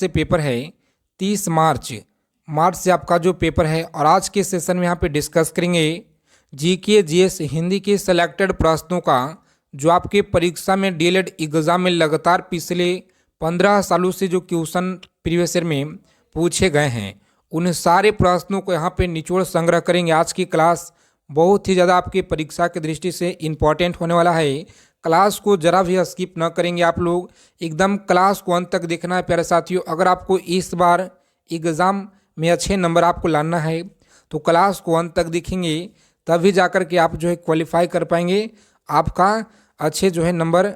से पेपर है 30 मार्च से आपका जो पेपर है। और आज के सेशन में यहाँ पे डिस्कस करेंगे जीके जीएस हिंदी के सेलेक्टेड प्रश्नों का जो आपके परीक्षा में डीएलएड एग्जाम में लगातार पिछले 15 सालों से जो क्वेश्चन प्रीवियस ईयर में पूछे गए हैं उन सारे प्रश्नों को यहाँ पे निचोड़ संग्रह करेंगे। आज की क्लास बहुत ही ज़्यादा आपकी परीक्षा की दृष्टि से इम्पॉर्टेंट होने वाला है। क्लास को जरा भी स्किप न करेंगे आप लोग, एकदम क्लास को अंत तक देखना है प्यारे साथियों। अगर आपको इस बार एग्ज़ाम में अच्छे नंबर आपको लाना है तो क्लास को अंत तक देखेंगे, तभी जाकर के आप जो है क्वालिफाई कर पाएंगे, आपका अच्छे जो है नंबर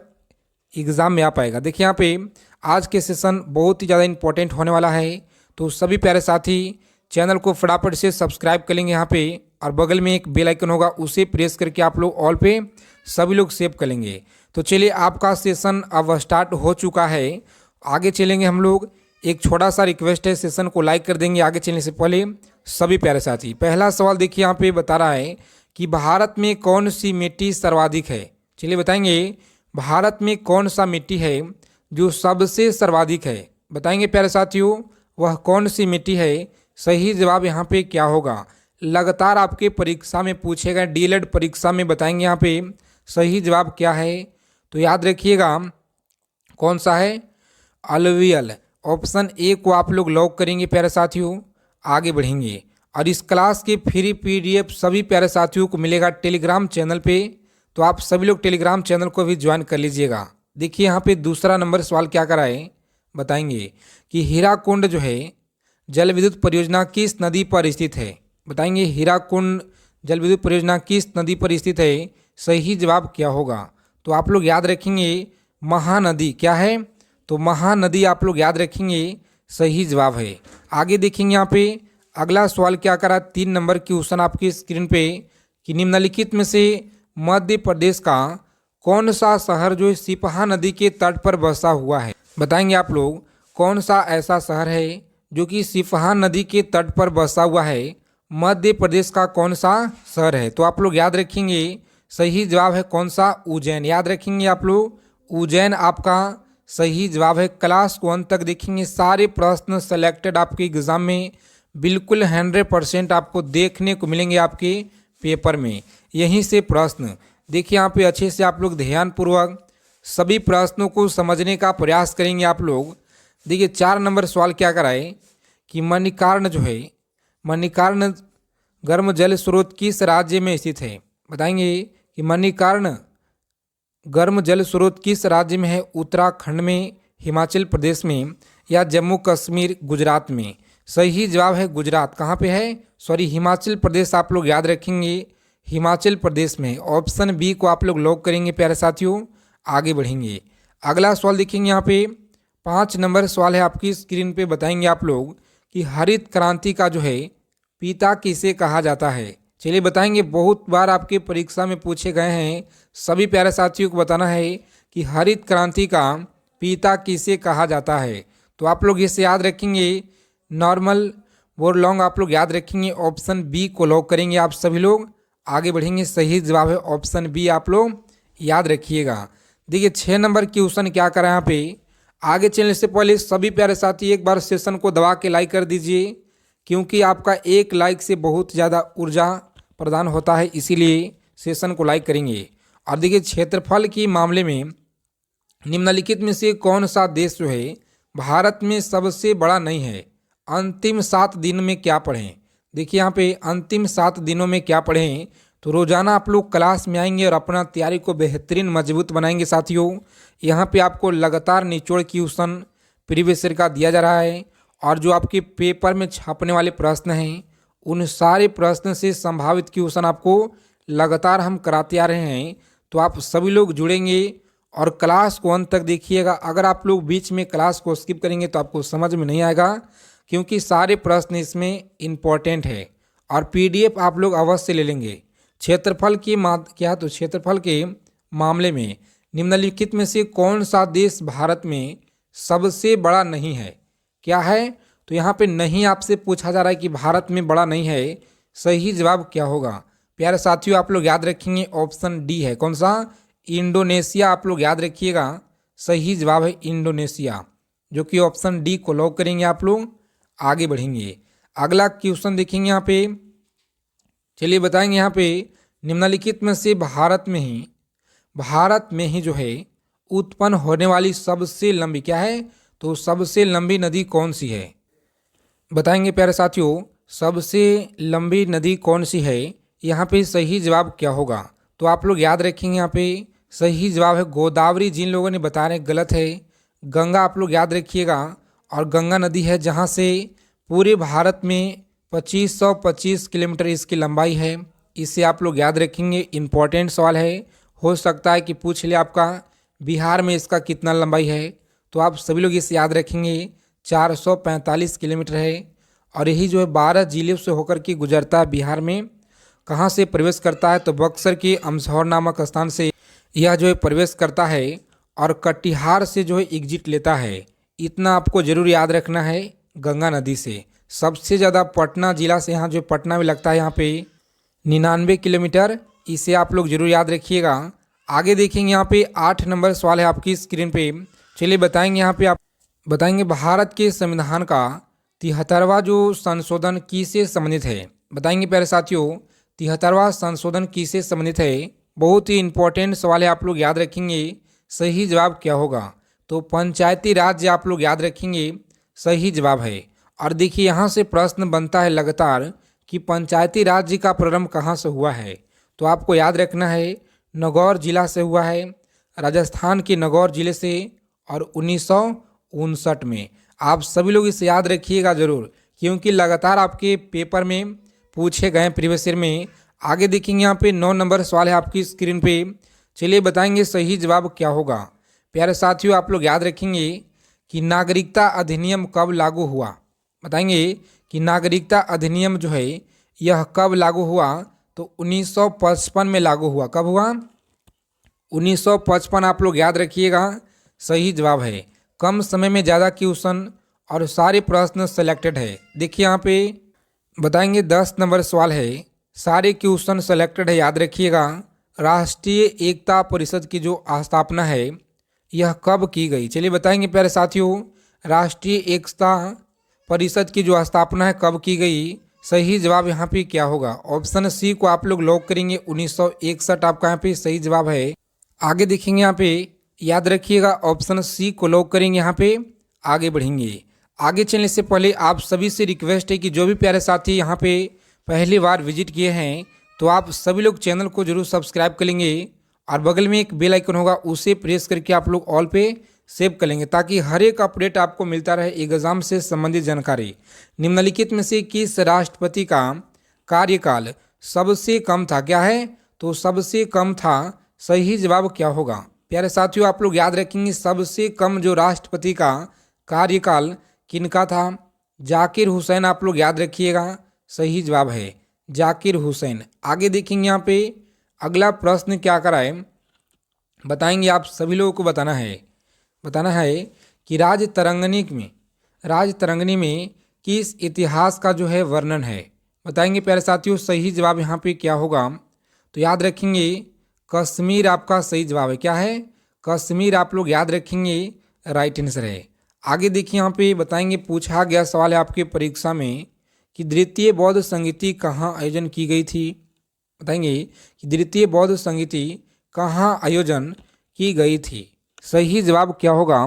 एग्ज़ाम में आ पाएगा। देखिए यहाँ पे आज के सेशन बहुत ही ज़्यादा इंपॉर्टेंट होने वाला है, तो सभी प्यारे साथी चैनल को फटाफट से सब्सक्राइब कर लेंगे यहाँ पे, और बगल में एक बेल आइकन होगा उसे प्रेस करके आप लोग ऑल पे सभी लोग सेव कर लेंगे। तो चलिए आपका सेशन अब स्टार्ट हो चुका है, आगे चलेंगे हम लोग। एक छोटा सा रिक्वेस्ट है, सेशन को लाइक कर देंगे आगे चलने से पहले सभी प्यारे साथी। पहला सवाल देखिए यहाँ पे बता रहा है कि भारत में कौन सी मिट्टी सर्वाधिक है। चलिए बताएंगे भारत में कौन सा मिट्टी है जो सबसे सर्वाधिक है। बताएंगे प्यारे साथियों वह कौन सी मिट्टी है। सही जवाब यहाँ पे क्या होगा, लगातार आपके परीक्षा में पूछे गए डीएलएड परीक्षा में बताएंगे यहाँ पे सही जवाब क्या है। तो याद रखिएगा कौन सा है, अलवियल। ऑप्शन ए को आप लोग लॉक करेंगे प्यारे साथियों, आगे बढ़ेंगे। और इस क्लास के फ्री पीडीएफ सभी प्यारे साथियों को मिलेगा टेलीग्राम चैनल पे, तो आप सभी लोग टेलीग्राम चैनल को भी ज्वाइन कर लीजिएगा। देखिए यहाँ पे दूसरा नंबर सवाल क्या कराए, बताएंगे कि हीराकुंड जो है जल विद्युत परियोजना किस नदी पर स्थित है। बताएंगे हीराकुंड जल विद्युत परियोजना किस नदी पर स्थित है। सही जवाब क्या होगा, तो आप लोग याद रखेंगे महानदी। क्या है, तो महानदी आप लोग याद रखेंगे, सही जवाब है। आगे देखेंगे यहाँ पे अगला सवाल क्या करा, 3 नंबर क्वेश्चन आपकी स्क्रीन पे कि निम्नलिखित में से मध्य प्रदेश का कौन सा शहर जो है सिपहा नदी के तट पर बसा हुआ है। बताएंगे आप लोग कौन सा ऐसा शहर है जो कि सिपहा नदी के तट पर बसा हुआ है। मध्य प्रदेश का कौन सा शहर है, तो आप लोग याद रखेंगे सही जवाब है कौन सा, उज्जैन। याद रखेंगे आप लोग उज्जैन आपका सही जवाब है। क्लास को अंत तक देखेंगे, सारे प्रश्न सेलेक्टेड आपके एग्जाम में बिल्कुल 100% आपको देखने को मिलेंगे आपके पेपर में। यहीं से प्रश्न देखिए यहाँ पे अच्छे से आप लोग ध्यानपूर्वक सभी प्रश्नों को समझने का प्रयास करेंगे आप लोग। देखिए 4 नंबर सवाल क्या कराए कि मणिकर्ण जो है, मणिकर्ण गर्म जल स्रोत किस राज्य में स्थित है। बताएंगे कि मणिकर्ण गर्म जल स्रोत किस राज्य में है, उत्तराखंड में, हिमाचल प्रदेश में या जम्मू कश्मीर गुजरात में। सही जवाब है गुजरात। कहाँ पे है, सॉरी हिमाचल प्रदेश आप लोग याद रखेंगे, हिमाचल प्रदेश में। ऑप्शन बी को आप लोग लॉक करेंगे प्यारे साथियों, आगे बढ़ेंगे। अगला सवाल देखेंगे यहाँ पे 5 नंबर सवाल है आपकी स्क्रीन पे। बताएंगे आप लोग कि हरित क्रांति का जो है पिता किसे कहा जाता है। चलिए बताएंगे, बहुत बार आपके परीक्षा में पूछे गए हैं, सभी प्यारे साथियों को बताना है कि हरित क्रांति का पिता किसे कहा जाता है। तो आप लोग इसे याद रखेंगे, नॉर्मल बोरलॉन्ग आप लोग याद रखेंगे। ऑप्शन बी को लॉक करेंगे आप सभी लोग, आगे बढ़ेंगे। सही जवाब है ऑप्शन बी, आप लोग याद रखिएगा। देखिए 6 नंबर क्वेश्चन क्या करा यहाँ पे, आगे चलने से पहले सभी प्यारे साथी एक बार सेशन को दबा के लाइक कर दीजिए, क्योंकि आपका एक लाइक से बहुत ज़्यादा ऊर्जा प्रदान होता है, इसीलिए सेशन को लाइक करेंगे। और देखिए क्षेत्रफल के मामले में निम्नलिखित में से कौन सा देश जो है भारत में सबसे बड़ा नहीं है। अंतिम 7 दिन में क्या पढ़ें। देखिए यहाँ पे अंतिम 7 दिनों में क्या पढ़ें, तो रोज़ाना आप लोग क्लास में आएंगे और अपना तैयारी को बेहतरीन मजबूत बनाएंगे साथियों। यहाँ पे आपको लगातार निचोड़ क्वेश्चन प्रीवियस ईयर का दिया जा रहा है, और जो आपके पेपर में छापने वाले प्रश्न हैं उन सारे प्रश्न से संभावित क्वेश्चन आपको लगातार हम कराते आ रहे हैं। तो आप सभी लोग जुड़ेंगे और क्लास को अंत तक देखिएगा। अगर आप लोग बीच में क्लास को स्किप करेंगे तो आपको समझ में नहीं आएगा, क्योंकि सारे प्रश्न इसमें इम्पॉर्टेंट है। और पीडीएफ आप लोग अवश्य ले लेंगे। क्षेत्रफल की क्या, तो क्षेत्रफल के मामले में निम्नलिखित में से कौन सा देश भारत में सबसे बड़ा नहीं है। क्या है, तो यहाँ पे नहीं आपसे पूछा जा रहा है कि भारत में बड़ा नहीं है। सही जवाब क्या होगा प्यारे साथियों, आप लोग याद रखेंगे ऑप्शन डी है। कौन सा, इंडोनेशिया। आप लोग याद रखिएगा, सही जवाब है इंडोनेशिया। जो कि ऑप्शन डी को लॉक करेंगे आप लोग। आगे बढ़ेंगे, अगला क्वेश्चन देखेंगे यहाँ पे। चलिए बताएंगे यहाँ पे, निम्नलिखित में से भारत में ही जो है उत्पन्न होने वाली सबसे लंबी क्या है, तो सबसे लंबी नदी कौन सी है। बताएंगे प्यारे साथियों, सबसे लंबी नदी कौन सी है। यहाँ पे सही जवाब क्या होगा, तो आप लोग याद रखेंगे यहाँ पे सही जवाब है गोदावरी। जिन लोगों ने बता रहे गलत है, गंगा आप लोग याद रखिएगा। और गंगा नदी है जहाँ से पूरे भारत में 2525 किलोमीटर इसकी लंबाई है। इसे आप लोग याद रखेंगे, इम्पोर्टेंट सवाल है, हो सकता है कि पूछ ले आपका बिहार में इसका कितना लंबाई है, तो आप सभी लोग इसे याद रखेंगे 445 किलोमीटर है। और यही जो है 12 जिले से होकर के गुजरता है बिहार में। कहाँ से प्रवेश करता है, तो बक्सर के अमसौर नामक स्थान से यह जो है प्रवेश करता है और कटिहार से जो है एग्जिट लेता है। इतना आपको जरूर याद रखना है। गंगा नदी से सबसे ज़्यादा पटना जिला से यहाँ जो पटना में लगता है यहाँ पे 99 किलोमीटर। इसे आप लोग जरूर याद रखिएगा। आगे देखेंगे यहाँ पे 8 नंबर सवाल है आपकी स्क्रीन पे। चलिए बताएंगे यहाँ पे, आप बताएंगे भारत के संविधान का 73वां जो संशोधन किससे संबंधित है। बताएंगे प्यारे साथियों, 73वां संशोधन किससे संबंधित है। बहुत ही इंपॉर्टेंट सवाल है, आप लोग याद रखेंगे। सही जवाब क्या होगा, तो पंचायती राज आप लोग याद रखेंगे, सही जवाब है। और देखिए यहाँ से प्रश्न बनता है लगातार कि पंचायती राज का प्रारंभ कहाँ से हुआ है, तो आपको याद रखना है नागौर जिला से हुआ है, राजस्थान के नागौर जिले से, और 1959 में। आप सभी लोग इसे याद रखिएगा जरूर, क्योंकि लगातार आपके पेपर में पूछे गए प्रीवियस ईयर में। आगे देखेंगे यहाँ पे 9 नंबर सवाल है आपकी स्क्रीन पे। चलिए बताएंगे सही जवाब क्या होगा। प्यारे साथियों, आप लोग याद रखेंगे कि नागरिकता अधिनियम कब लागू हुआ। बताएंगे कि नागरिकता अधिनियम जो है यह कब लागू हुआ, तो 1955 में लागू हुआ। कब हुआ, 1955। आप लोग याद रखिएगा, सही जवाब है। कम समय में ज़्यादा क्वेश्चन और सारे प्रश्न सेलेक्टेड है। देखिए यहाँ पे बताएंगे 10 नंबर सवाल है, सारे क्वेश्चन सेलेक्टेड है, याद रखिएगा। राष्ट्रीय एकता परिषद की जो स्थापना है यह कब की गई। चलिए बताएंगे प्यारे साथियों, राष्ट्रीय एकता परिषद की जो स्थापना है कब की गई। सही जवाब यहाँ पे क्या होगा, ऑप्शन सी को आप लोग लॉक करेंगे, 1961 आपका यहाँ पे सही जवाब है। आगे देखेंगे यहाँ पे, याद रखिएगा ऑप्शन सी को लॉक करेंगे यहाँ पे। आगे बढ़ेंगे, आगे चलने से पहले आप सभी से रिक्वेस्ट है कि जो भी प्यारे साथी यहाँ पे पहली बार विजिट किए हैं, तो आप सभी लोग चैनल को जरूर सब्सक्राइब कर लेंगे और बगल में एक बेल आइकन होगा, उसे प्रेस करके आप लोग ऑल पे सेव कर लेंगे, ताकि हर एक अपडेट आपको मिलता रहे एग्जाम से संबंधित जानकारी। निम्नलिखित में से किस राष्ट्रपति का कार्यकाल सबसे कम था। क्या है, तो सबसे कम था। सही जवाब क्या होगा। प्यारे साथियों, आप लोग याद रखेंगे सबसे कम जो राष्ट्रपति का कार्यकाल किनका था, जाकिर हुसैन। आप लोग याद रखिएगा, सही जवाब है जाकिर हुसैन। आगे देखेंगे यहाँ पे अगला प्रश्न क्या कराए, बताएंगे आप सभी लोगों को बताना है कि राजतरंगिणी में किस इतिहास का जो है वर्णन है। बताएंगे प्यारे साथियों, सही जवाब यहाँ पे क्या होगा, तो याद रखेंगे कश्मीर आपका सही जवाब है। क्या है, कश्मीर आप लोग याद रखेंगे, राइट आंसर है। आगे देखिए यहाँ पे बताएंगे, पूछा गया सवाल है आपके परीक्षा में कि द्वितीय बौद्ध संगीति कहाँ आयोजन की गई थी। बताएंगे कि द्वितीय बौद्ध संगीति कहाँ आयोजन की गई थी। सही जवाब क्या होगा,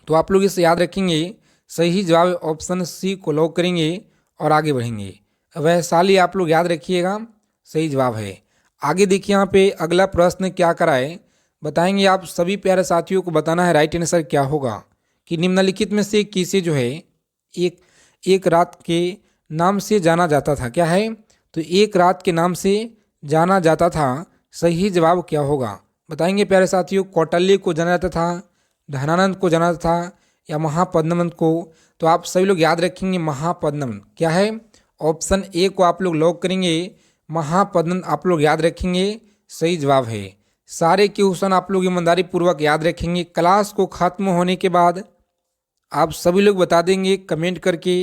तो आप लोग इसे याद रखेंगे, सही जवाब ऑप्शन सी को लॉक करेंगे और आगे बढ़ेंगे। वैशाली आप लोग याद रखिएगा, सही जवाब है। आगे देखिए यहाँ पे अगला प्रश्न क्या कराए, बताएंगे आप सभी प्यारे साथियों को बताना है राइट आंसर क्या होगा कि निम्नलिखित में से किसे जो है एक रात के नाम से जाना जाता था। क्या है, तो एक रात के नाम से जाना जाता था। सही जवाब क्या होगा, बताएंगे प्यारे साथियों, कौटिल्य को जाना जाता था, धनानंद को जाना जाता था, या महापद्मनंद को। तो आप सभी लोग याद रखेंगे महापद्मनंद। क्या है, ऑप्शन ए को आप लोग लॉक करेंगे, महापद्मनंद आप लोग याद रखेंगे, सही जवाब है। सारे क्वेश्चन आप लोग ईमानदारी पूर्वक याद रखेंगे। क्लास को खत्म होने के बाद आप सभी लोग बता देंगे कमेंट करके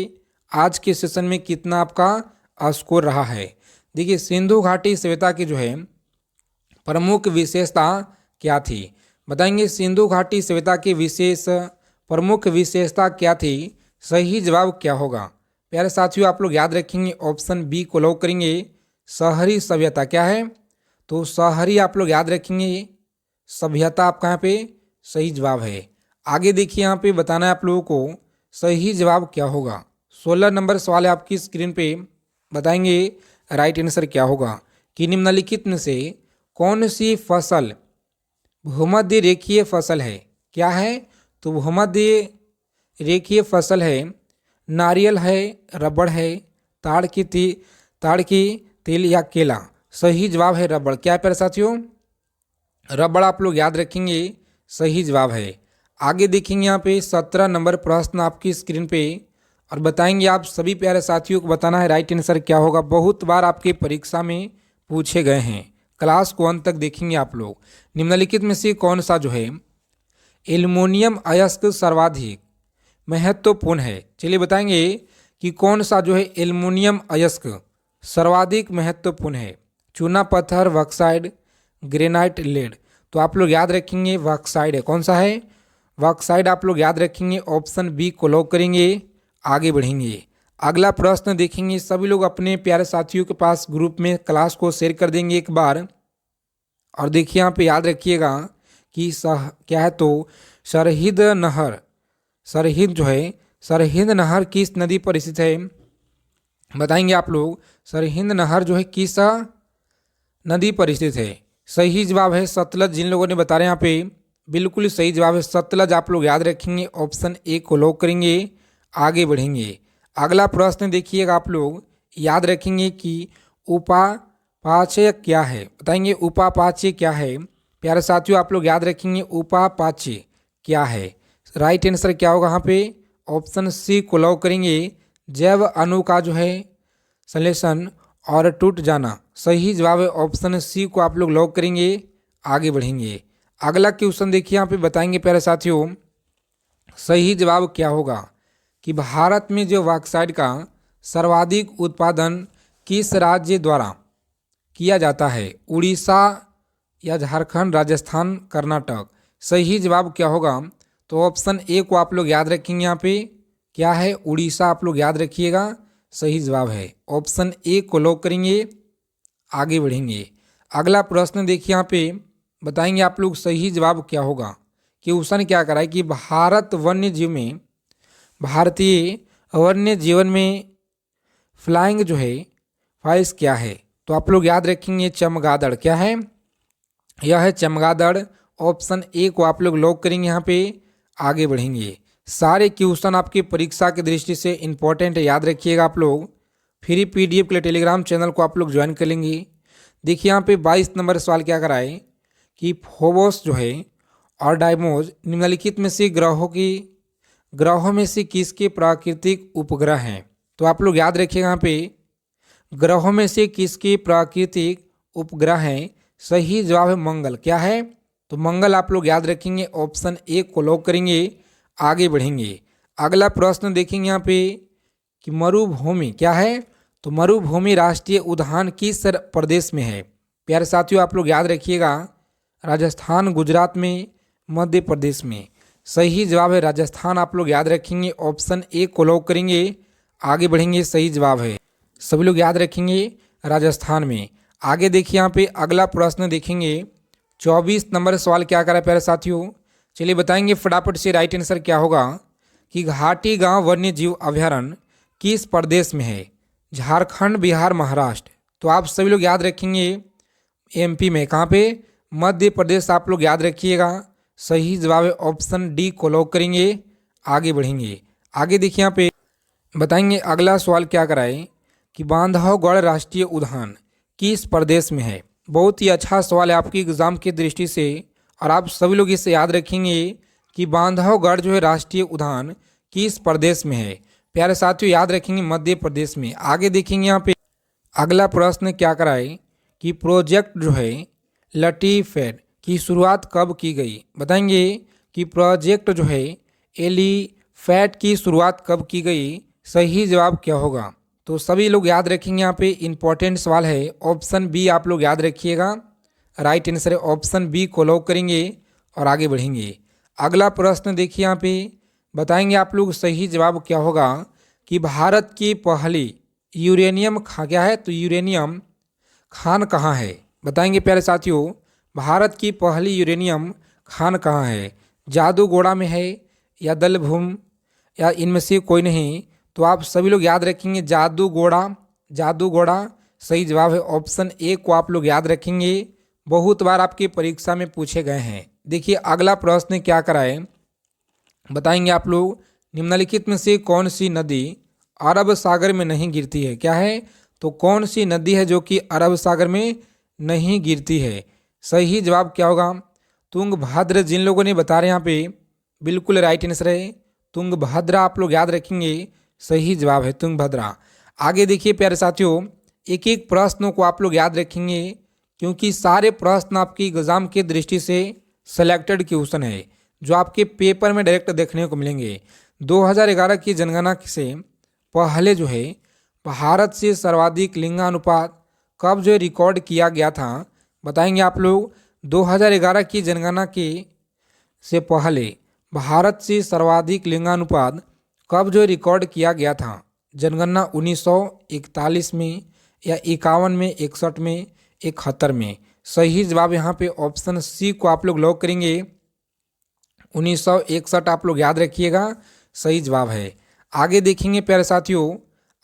आज के सेशन में कितना आपका स्कोर रहा है। देखिए, सिंधु घाटी सभ्यता की जो है प्रमुख विशेषता क्या थी। बताएंगे सिंधु घाटी सभ्यता की विशेष प्रमुख विशेषता क्या थी? सही जवाब क्या होगा? प्यारे साथियों, आप लोग याद रखेंगे ऑप्शन बी को लॉक करेंगे। शहरी सभ्यता क्या है? तो शहरी आप लोग याद रखेंगे सभ्यता आपका यहाँ पे सही जवाब है। आगे देखिए, यहाँ पे बताना है आप लोगों को सही जवाब क्या होगा। 16 नंबर सवाल है आपकी स्क्रीन पे, बताएंगे राइट आंसर क्या होगा कि निम्नलिखित में से कौन सी फसल भूमध्य रेखीय फसल है? क्या है? तो भूमध्य रेखीय फसल है। नारियल है, रबड़ है, ताड़ की तेल या केला? सही जवाब है रबड़। क्या है प्यारे साथियों? रबड़ आप लोग याद रखेंगे सही जवाब है। आगे देखेंगे यहाँ पे 17 नंबर प्रश्न आपकी स्क्रीन पे, और बताएंगे आप सभी प्यारे साथियों को बताना है राइट आंसर क्या होगा। बहुत बार आपके परीक्षा में पूछे गए हैं, क्लास को अंत तक देखेंगे आप लोग। निम्नलिखित में से कौन सा जो है एल्युमिनियम अयस्क सर्वाधिक महत्वपूर्ण है? चलिए बताएंगे कि कौन सा जो है एल्युमिनियम अयस्क सर्वाधिक महत्वपूर्ण है। चूना पत्थर, बॉक्साइट, ग्रेनाइट, लेड? तो आप लोग याद रखेंगे बॉक्साइट है। कौन सा है? बॉक्साइट आप लोग याद रखेंगे। ऑप्शन बी को लॉक करेंगे, आगे बढ़ेंगे। अगला प्रश्न देखेंगे, सभी लोग अपने प्यारे साथियों के पास ग्रुप में क्लास को शेयर कर देंगे एक बार। और देखिए यहाँ पे याद रखिएगा कि क्या है, तो सरहिंद नहर, सरहिंद जो है सरहिंद नहर किस नदी पर स्थित है? बताएंगे आप लोग सरहिंद नहर जो है किस नदी पर स्थित है? सही जवाब है सतलज। जिन लोगों ने बता रहे हैं यहाँ पे बिल्कुल सही जवाब है सतलज। आप लोग याद रखेंगे, ऑप्शन ए को लॉक करेंगे, आगे बढ़ेंगे। अगला प्रश्न देखिएगा, आप लोग याद रखेंगे कि उपापाच्य क्या है? बताएंगे उपापाच्य क्या है? प्यारे साथियों, आप लोग याद रखेंगे उपापाच्य क्या है। राइट आंसर क्या होगा यहाँ पे? ऑप्शन सी को लॉक करेंगे। जैव अणु का जो है संश्लेषण और टूट जाना? सही जवाब है ऑप्शन सी को आप लोग लॉक करेंगे, आगे बढ़ेंगे। अगला क्वेश्चन देखिए, यहाँ पे बताएंगे प्यारे साथियों सही जवाब क्या होगा कि भारत में जो बॉक्साइट का सर्वाधिक उत्पादन किस राज्य द्वारा किया जाता है? उड़ीसा या झारखंड, राजस्थान, कर्नाटक? सही जवाब क्या होगा? तो ऑप्शन ए को आप लोग याद रखेंगे। यहाँ पे क्या है? उड़ीसा आप लोग याद रखिएगा, सही जवाब है। ऑप्शन ए को लॉक करेंगे, आगे बढ़ेंगे। अगला प्रश्न देखिए, यहाँ पे बताएंगे आप लोग सही जवाब क्या होगा। क्वेश्चन क्या कराए कि भारतीय वन्य जीवन में फ्लाइंग जो है फाइस क्या है? तो आप लोग याद रखेंगे चमगादड़। क्या है? यह है चमगादड़। ऑप्शन ए को आप लोग लॉक करेंगे, यहाँ पे आगे बढ़ेंगे। सारे क्वेश्चन आपकी परीक्षा की दृष्टि से इंपॉर्टेंट है, याद रखिएगा आप लोग। फ्री पीडीएफ के लिए टेलीग्राम चैनल को आप लोग ज्वाइन कर लेंगे। देखिए यहाँ पे 22 नंबर सवाल क्या कराए कि फोबोस जो है और डाइमोस निम्नलिखित में से ग्रहों में से किसके प्राकृतिक उपग्रह हैं? तो आप लोग याद रखिएगा यहाँ पे ग्रहों में से किसके प्राकृतिक उपग्रह हैं? सही जवाब है मंगल। क्या है? तो मंगल आप लोग याद रखेंगे, ऑप्शन ए को लॉक करेंगे, आगे बढ़ेंगे। अगला प्रश्न देखेंगे यहाँ पे कि मरुभूमि क्या है? तो मरुभूमि राष्ट्रीय उद्यान किस प्रदेश में है? प्यारे साथियों, आप लोग याद रखिएगा राजस्थान, गुजरात में, मध्य प्रदेश में? सही जवाब है राजस्थान। आप लोग याद रखेंगे, ऑप्शन ए को लॉक करेंगे, आगे बढ़ेंगे। सही जवाब है, सभी लोग याद रखेंगे राजस्थान में। आगे देखिए यहाँ पे अगला प्रश्न देखेंगे 24 नंबर सवाल क्या करा प्यारे साथियों, चलिए बताएंगे फटाफट से राइट आंसर क्या होगा कि घाटी गांव वन्य जीव अभयारण्य किस प्रदेश में है? झारखंड, बिहार, महाराष्ट्र? तो आप सभी लोग याद रखेंगे एमपी में। कहाँ पे? मध्य प्रदेश आप लोग याद रखिएगा। सही जवाब है ऑप्शन डी को लॉक करेंगे, आगे बढ़ेंगे। आगे देखिए यहाँ पे बताएंगे अगला सवाल क्या कराए कि बांधवगढ़ राष्ट्रीय उद्यान किस प्रदेश में है? बहुत ही अच्छा सवाल है आपकी एग्जाम की दृष्टि से, और आप सभी लोग इसे याद रखेंगे कि बांधवगढ़ जो है राष्ट्रीय उद्यान किस प्रदेश में है? प्यारे साथियों याद रखेंगे मध्य प्रदेश में। आगे देखेंगे यहाँ पे अगला प्रश्न क्या कराए कि प्रोजेक्ट जो है लटीफेड की शुरुआत कब की गई? बताएंगे कि प्रोजेक्ट जो है एलिफैट की शुरुआत कब की गई? सही जवाब क्या होगा? तो सभी लोग याद रखेंगे, यहाँ पे इंपॉर्टेंट सवाल है, ऑप्शन बी आप लोग याद रखिएगा, राइट आंसर है ऑप्शन बी को लॉक करेंगे और आगे बढ़ेंगे। अगला प्रश्न देखिए यहाँ पे बताएंगे आप लोग सही जवाब क्या होगा कि भारत की पहली यूरेनियम क्या है, तो यूरेनियम खान कहाँ है। बताएंगे प्यारे साथियों, भारत की पहली यूरेनियम खान कहाँ है। जादूगोड़ा में है या दलभूम या इनमें से कोई नहीं, तो आप सभी लोग याद रखेंगे जादूगोड़ा। जादूगोड़ा सही जवाब है। ऑप्शन ए को आप लोग याद रखेंगे, बहुत बार आपकी परीक्षा में पूछे गए हैं। देखिए अगला प्रश्न क्या कराए, बताएंगे आप लोग निम्नलिखित में से कौन सी नदी अरब सागर में नहीं गिरती है। क्या है, तो कौन सी नदी है जो कि अरब सागर में नहीं गिरती है। सही जवाब क्या होगा, तुंगभद्र। जिन लोगों ने बता रहे हैं यहाँ पे बिल्कुल राइट आंसर है तुंगभद्रा, आप लोग याद रखेंगे सही जवाब है तुंगभद्रा। आगे देखिए प्यारे साथियों, एक एक प्रश्नों को आप लोग याद रखेंगे क्योंकि सारे प्रश्न आपकी एग्जाम की दृष्टि से सिलेक्टेड क्वेश्चन है जो आपके पेपर में डायरेक्ट देखने को मिलेंगे। 2011 की जनगणना से पहले जो है भारत से सर्वाधिक लिंगानुपात कब जो है रिकॉर्ड किया गया था। बताएंगे आप लोग 2011 की जनगणना के से पहले भारत से सर्वाधिक लिंगानुपात कब जो रिकॉर्ड किया गया था। जनगणना 1941 में या 51 में, 61 में, 71 में। सही जवाब यहाँ पे ऑप्शन सी को आप लोग लॉक करेंगे, 1961 आप लोग याद रखिएगा सही जवाब है। आगे देखेंगे प्यारे साथियों,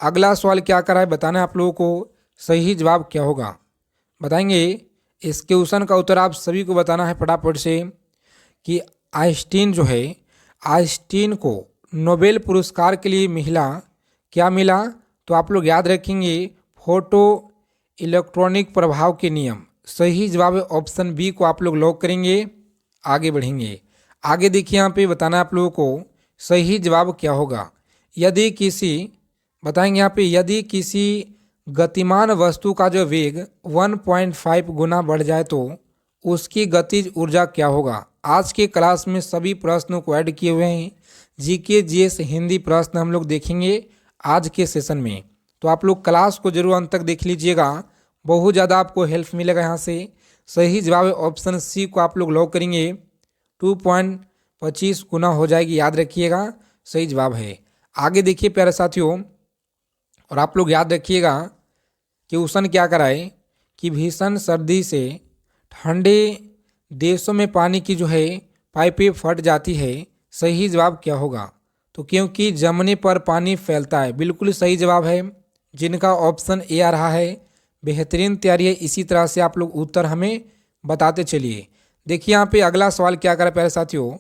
अगला सवाल क्या करा है बताना है आप लोगों को सही जवाब क्या होगा। बताएंगे इस क्वेश्चन का उत्तर आप सभी को बताना है फटाफट से कि आइंस्टीन जो है, आइंस्टीन को नोबेल पुरस्कार के लिए मिला, क्या मिला, तो आप लोग याद रखेंगे फोटो इलेक्ट्रॉनिक प्रभाव के नियम। सही जवाब है ऑप्शन बी को आप लोग लॉक करेंगे। आगे बढ़ेंगे, आगे देखिए यहाँ पे बताना है आप लोगों को सही जवाब क्या होगा। यदि किसी, बताएंगे यहाँ पे यदि किसी गतिमान वस्तु का जो वेग 1.5 गुना बढ़ जाए तो उसकी गतिज ऊर्जा क्या होगा। आज के क्लास में सभी प्रश्नों को ऐड किए हुए हैं, जीके जीएस हिंदी प्रश्न हम लोग देखेंगे आज के सेशन में, तो आप लोग क्लास को जरूर अंत तक देख लीजिएगा, बहुत ज़्यादा आपको हेल्प मिलेगा यहाँ से। सही जवाब है ऑप्शन सी को आप लोग लॉक करेंगे, 2.25 गुना हो जाएगी, याद रखिएगा सही जवाब है। आगे देखिए प्यारे साथियों, और आप लोग याद रखिएगा क्वेश्चन क्या कराए कि भीषण सर्दी से ठंडे देशों में पानी की जो है पाइपें फट जाती है। सही जवाब क्या होगा, तो क्योंकि जमने पर पानी फैलता है, बिल्कुल सही जवाब है, जिनका ऑप्शन ए आ रहा है। बेहतरीन तैयारी है, इसी तरह से आप लोग उत्तर हमें बताते चलिए। देखिए यहाँ पे अगला सवाल क्या करें प्यारे साथियों,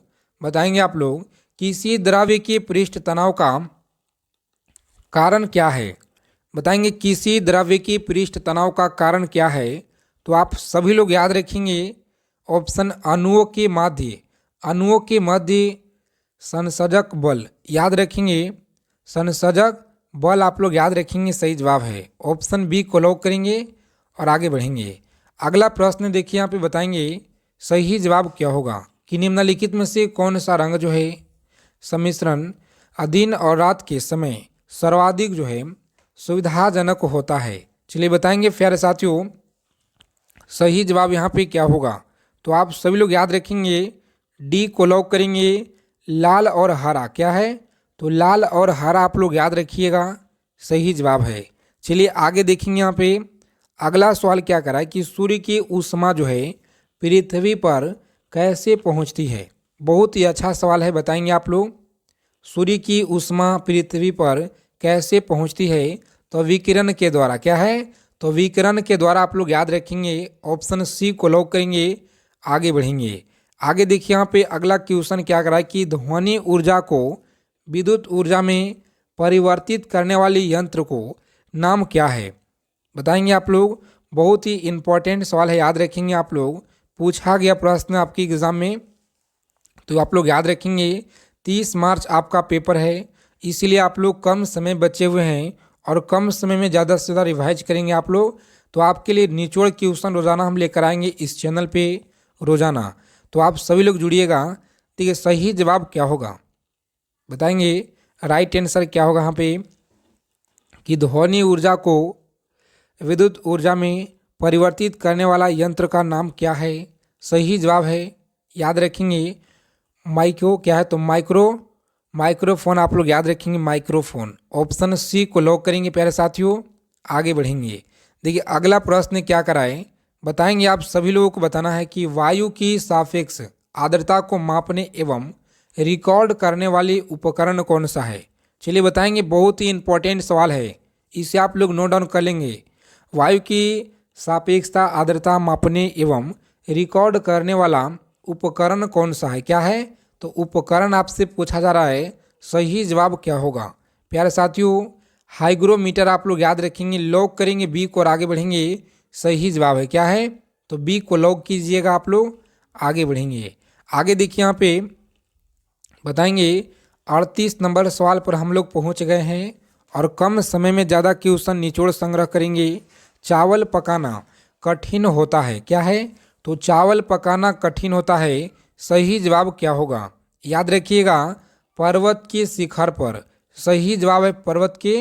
बताएंगे आप लोग किसी द्रव्य के पृष्ठ तनाव का कारण क्या है। बताएंगे किसी द्रव्य की पृष्ठ तनाव का कारण क्या है, तो आप सभी लोग याद रखेंगे ऑप्शन अणुओं के मध्य, अणुओं के मध्य संसर्जक बल, याद रखेंगे संसर्जक बल आप लोग याद रखेंगे सही जवाब है। ऑप्शन बी को लॉक करेंगे और आगे बढ़ेंगे। अगला प्रश्न देखिए यहाँ पे बताएंगे सही जवाब क्या होगा कि निम्नलिखित में से कौन सा रंग जो है सम्मिश्रण दिन और रात के समय सर्वाधिक जो है सुविधाजनक होता है। चलिए बताएंगे प्यारे साथियों सही जवाब यहाँ पे क्या होगा, तो आप सभी लोग याद रखेंगे डी को लॉक करेंगे, लाल और हरा। क्या है, तो लाल और हरा आप लोग याद रखिएगा सही जवाब है। चलिए आगे देखेंगे यहाँ पे अगला सवाल क्या करा है कि सूर्य की ऊष्मा जो है पृथ्वी पर कैसे पहुँचती है। बहुत ही अच्छा सवाल है, बताएंगे आप लोग सूर्य की ऊष्मा पृथ्वी पर कैसे पहुँचती है, तो विकिरण के द्वारा। क्या है, तो विकिरण के द्वारा आप लोग याद रखेंगे, ऑप्शन सी को लॉक करेंगे। आगे बढ़ेंगे, आगे देखिए यहाँ पे अगला क्वेश्चन क्या करा है कि ध्वनि ऊर्जा को विद्युत ऊर्जा में परिवर्तित करने वाले यंत्र को नाम क्या है। बताएंगे आप लोग, बहुत ही इंपॉर्टेंट सवाल है, याद रखेंगे आप लोग, पूछा गया प्रश्न आपकी एग्जाम में, तो आप लोग याद रखेंगे 30 मार्च आपका पेपर है, इसीलिए आप लोग कम समय बचे हुए हैं और कम समय में ज़्यादा से ज़्यादा रिवाइज करेंगे आप लोग, तो आपके लिए निचोड़ क्वेश्चन रोज़ाना हम लेकर आएंगे इस चैनल पे रोज़ाना, तो आप सभी लोग जुड़िएगा। ठीक है, सही जवाब क्या होगा बताएंगे, राइट आंसर क्या होगा यहाँ पे कि ध्वनि ऊर्जा को विद्युत ऊर्जा में परिवर्तित करने वाला यंत्र का नाम क्या है। सही जवाब है, याद रखेंगे माइक्रो, क्या है, तो माइक्रो माइक्रोफोन आप लोग याद रखेंगे, माइक्रोफोन। ऑप्शन सी को लॉक करेंगे प्यारे साथियों, आगे बढ़ेंगे। देखिए अगला प्रश्न क्या कराए, बताएंगे आप सभी लोगों को बताना है कि वायु की सापेक्ष आर्द्रता को मापने एवं रिकॉर्ड करने वाली उपकरण कौन सा है। चलिए बताएंगे, बहुत ही इंपॉर्टेंट सवाल है, इसे आप लोग नोट डाउन कर लेंगे। वायु की सापेक्षता आर्द्रता मापने एवं रिकॉर्ड करने वाला उपकरण कौन सा है, क्या है, तो उपकरण आपसे पूछा जा रहा है। सही जवाब क्या होगा प्यारे साथियों, हाइग्रोमीटर आप लोग याद रखेंगे, लॉक करेंगे बी को और आगे बढ़ेंगे। सही जवाब है क्या है, तो बी को लॉक कीजिएगा आप लोग, आगे बढ़ेंगे। आगे देखिए यहाँ पे बताएंगे 38 नंबर सवाल पर हम लोग पहुँच गए हैं और कम समय में ज़्यादा क्वेश्चन निचोड़ संग्रह करेंगे। चावल पकाना कठिन होता है, क्या है, तो चावल पकाना कठिन होता है। सही जवाब क्या होगा, याद रखिएगा, पर्वत के शिखर पर। सही जवाब है पर्वत के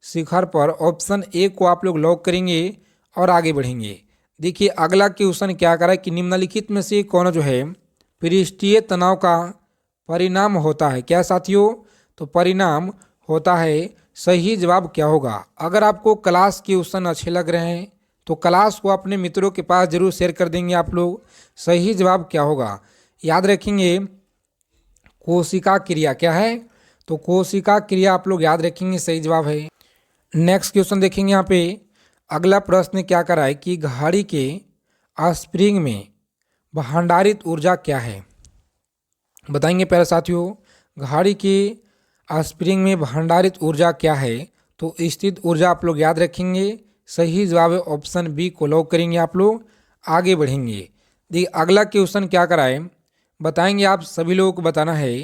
शिखर पर। ऑप्शन ए को आप लोग लॉक करेंगे और आगे बढ़ेंगे। देखिए अगला क्वेश्चन क्या करा है कि निम्नलिखित में से कौन जो है पृष्ठीय तनाव का परिणाम होता है, क्या साथियों, तो परिणाम होता है। सही जवाब क्या होगा। अगर आपको क्लास क्वेश्चन अच्छे लग रहे हैं तो क्लास को अपने मित्रों के पास जरूर शेयर कर देंगे आप लोग। सही जवाब क्या होगा, याद रखेंगे, कोशिका क्रिया, क्या है, तो कोशिका क्रिया आप लोग याद रखेंगे, सही जवाब है। नेक्स्ट क्वेश्चन देखेंगे यहाँ पे। अगला प्रश्न क्या करा है कि घड़ी के स्प्रिंग में भंडारित ऊर्जा क्या है, बताएंगे प्यारे साथियों। घड़ी के स्प्रिंग में भंडारित ऊर्जा क्या है, तो स्थित ऊर्जा आप लोग याद रखेंगे। सही जवाब है ऑप्शन बी को लॉक करेंगे आप लोग, आगे बढ़ेंगे। देखिए अगला क्वेश्चन क्या कराए, बताएंगे आप सभी लोगों को बताना है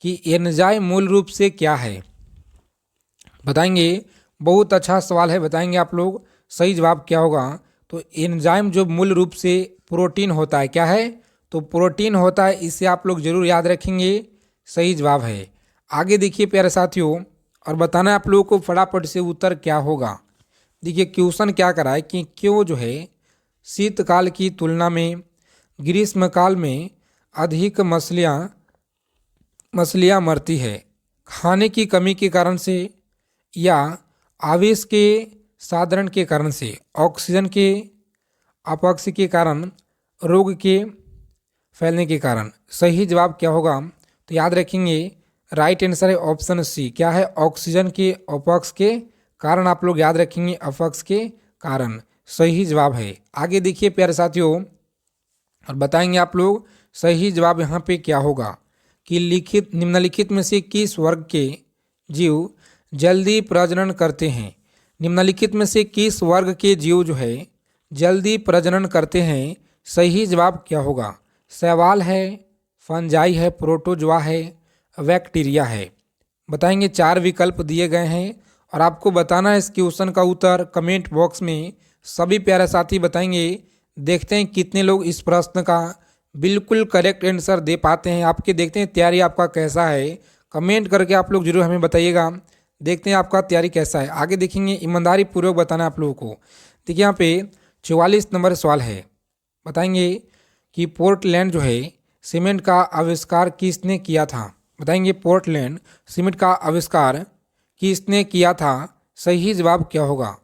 कि एंजाइम मूल रूप से क्या है, बताएंगे। बहुत अच्छा सवाल है, बताएंगे आप लोग। सही जवाब क्या होगा, तो एंजाइम जो मूल रूप से प्रोटीन होता है, क्या है, तो प्रोटीन होता है, इसे आप लोग जरूर याद रखेंगे। सही जवाब है। आगे देखिए प्यारे साथियों, और बताना है आप लोगों को फटाफट से उत्तर क्या होगा। देखिए क्वेश्चन क्या करा है कि क्यों जो है शीतकाल की तुलना में ग्रीष्मकाल में अधिक मछलियाँ मरती है, खाने की कमी के कारण से या आवेश के साधारण के कारण से, ऑक्सीजन के अपक्ष के कारण, रोग के फैलने के कारण। सही जवाब क्या होगा, तो याद रखेंगे राइट आंसर है ऑप्शन सी, क्या है, ऑक्सीजन के अपक्ष के कारण आप लोग याद रखेंगे, अपक्ष के कारण। सही जवाब है। आगे देखिए प्यारे साथियों, और बताएंगे आप लोग सही जवाब यहाँ पे क्या होगा कि निम्नलिखित में से किस वर्ग के जीव जल्दी प्रजनन करते हैं। निम्नलिखित में से किस वर्ग के जीव जो है जल्दी प्रजनन करते हैं। सही जवाब क्या होगा, शैवाल है, फंजाई है, प्रोटोजोआ है, बैक्टीरिया है। बताएंगे 4 विकल्प दिए गए हैं और आपको बताना है इस क्वेश्चन का उत्तर कमेंट बॉक्स में। सभी प्यारे साथी बताएंगे, देखते हैं कितने लोग इस प्रश्न का बिल्कुल करेक्ट आंसर दे पाते हैं। आपके देखते हैं तैयारी आपका कैसा है, कमेंट करके आप लोग जरूर हमें बताइएगा। देखते हैं आपका तैयारी कैसा है। आगे देखेंगे, ईमानदारी पूर्वक बताना आप लोगों को। देखिए यहाँ पे 44 नंबर सवाल है, बताएंगे कि पोर्टलैंड जो है सीमेंट का आविष्कार किसने किया था। बताएंगे पोर्टलैंड सीमेंट का आविष्कार किसने किया था। सही जवाब क्या होगा,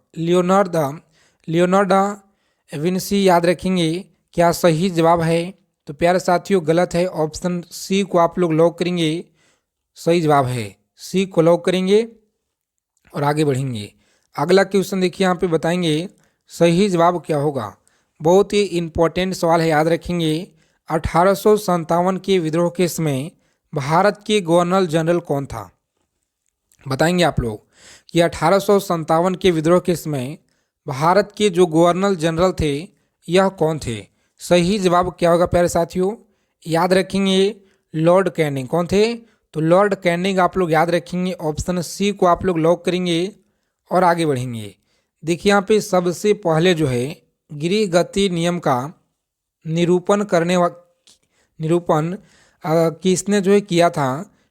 लियोनार्डो विंसी याद रखेंगे, क्या सही जवाब है, तो प्यारे साथियों गलत है, ऑप्शन सी को आप लोग लॉक करेंगे। सही जवाब है, सी को लॉक करेंगे और आगे बढ़ेंगे। अगला क्वेश्चन देखिए यहाँ पे, बताएंगे सही जवाब क्या होगा। बहुत ही इंपॉर्टेंट सवाल है, याद रखेंगे। 1857 के विद्रोह के समय भारत के गवर्नर जनरल कौन था। बताएंगे आप लोग कि 1857 के विद्रोह के समय भारत के जो गवर्नर जनरल थे यह कौन थे। सही जवाब क्या होगा प्यारे साथियों, याद रखेंगे लॉर्ड कैनिंग। कौन थे, तो लॉर्ड कैनिंग आप लोग याद रखेंगे। ऑप्शन सी को आप लोग लॉक करेंगे और आगे बढ़ेंगे। देखिए यहाँ पे सबसे पहले जो है गृह गति नियम का निरूपण किसने जो है किया था।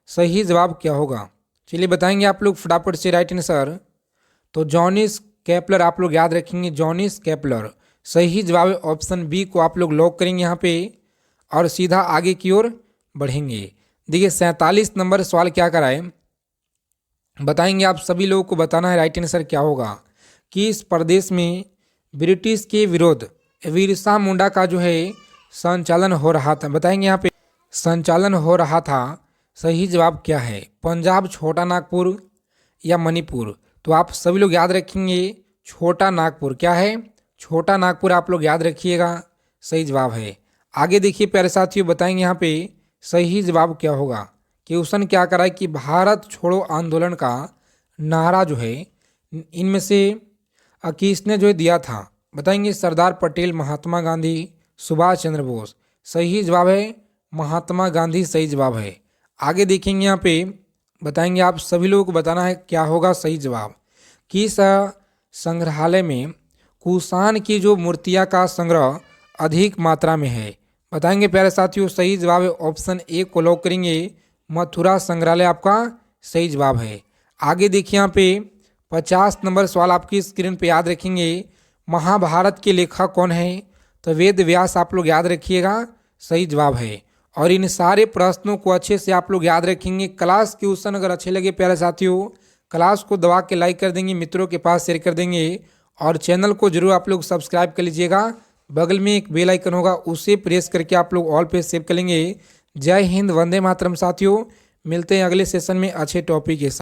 सही जवाब क्या होगा, चलिए बताएंगे आप लोग फटाफट से राइट आंसर, तो जॉनिस केपलर आप लोग याद रखेंगे, जॉनिस केपलर। सही जवाब ऑप्शन बी को आप लोग लॉक करेंगे यहाँ पे और सीधा आगे की ओर बढ़ेंगे। देखिए 47 नंबर सवाल क्या कराए, बताएंगे आप सभी लोगों को बताना है राइट आंसर क्या होगा। कि इस प्रदेश में ब्रिटिश के विरुद्ध बिरसा मुंडा का जो है संचालन हो रहा था, बताएंगे यहाँ पे संचालन हो रहा था। सही जवाब क्या है, पंजाब, छोटा नागपुर या मणिपुर। तो आप सभी लोग याद रखेंगे छोटा नागपुर, क्या है छोटा नागपुर, आप लोग याद रखिएगा, सही जवाब है। आगे देखिए प्यारे साथियों, बताएंगे यहाँ पे सही जवाब क्या होगा। क्वेश्चन क्या करा है कि भारत छोड़ो आंदोलन का नारा जो है इनमें से किसने जो है दिया था, बताएंगे सरदार पटेल, महात्मा गांधी, सुभाष चंद्र बोस। सही जवाब है महात्मा गांधी, सही जवाब है। आगे देखेंगे यहाँ पे, बताएंगे आप सभी लोगों को बताना है क्या होगा सही जवाब। किस संग्रहालय में कुषाण की जो मूर्तियाँ का संग्रह अधिक मात्रा में है, बताएंगे प्यारे साथियों। सही जवाब है ऑप्शन ए को लॉक करेंगे, मथुरा संग्रहालय आपका सही जवाब है। आगे देखिए यहाँ पे 50 नंबर सवाल आपकी स्क्रीन पे याद रखेंगे, महाभारत के लेखक कौन है, तो वेद व्यास आप लोग याद रखिएगा, सही जवाब है। और इन सारे प्रश्नों को अच्छे से आप लोग याद रखेंगे। क्लास क्वेश्चन अगर अच्छे लगे प्यारे साथियों, क्लास को दबा के लाइक कर देंगे, मित्रों के पास शेयर कर देंगे और चैनल को जरूर आप लोग सब्सक्राइब कर लीजिएगा। बगल में एक बेल आइकन होगा, उसे प्रेस करके आप लोग ऑल पे सेव कर लेंगे। जय हिंद, वंदे मातरम साथियों, मिलते हैं अगले सेशन में अच्छे टॉपिक के साथ।